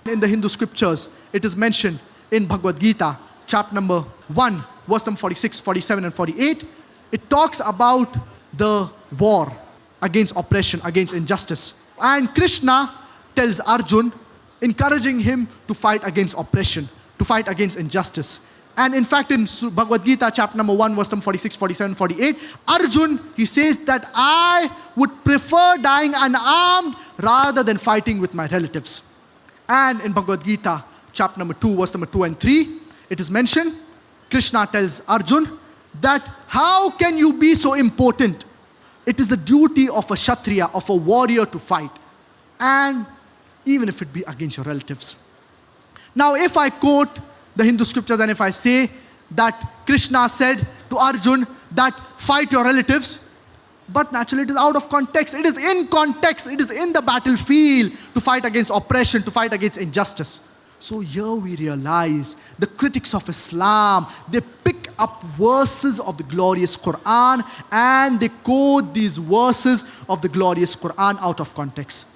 In the Hindu scriptures, it is mentioned in Bhagavad Gita, chapter number 1, verse number 46, 47 and 48. It talks about the war against oppression, against injustice. And Krishna tells Arjun, encouraging him to fight against oppression, to fight against injustice. And in fact, in Bhagavad Gita, chapter number 1, verse number 46, 47, 48, Arjun, he says that I would prefer dying unarmed rather than fighting with my relatives. And in Bhagavad Gita, chapter number 2, verse number 2 and 3, it is mentioned, Krishna tells Arjun that how can you be so important? It is the duty of a Kshatriya, of a warrior to fight. And even if it be against your relatives. Now, if I quote the Hindu scriptures and if I say that Krishna said to Arjun that fight your relatives, but naturally it is out of context. It is in context. It is in the battlefield to fight against oppression, to fight against injustice. So here we realize the critics of Islam, they pick up verses of the glorious Quran and they quote these verses of the glorious Quran out of context.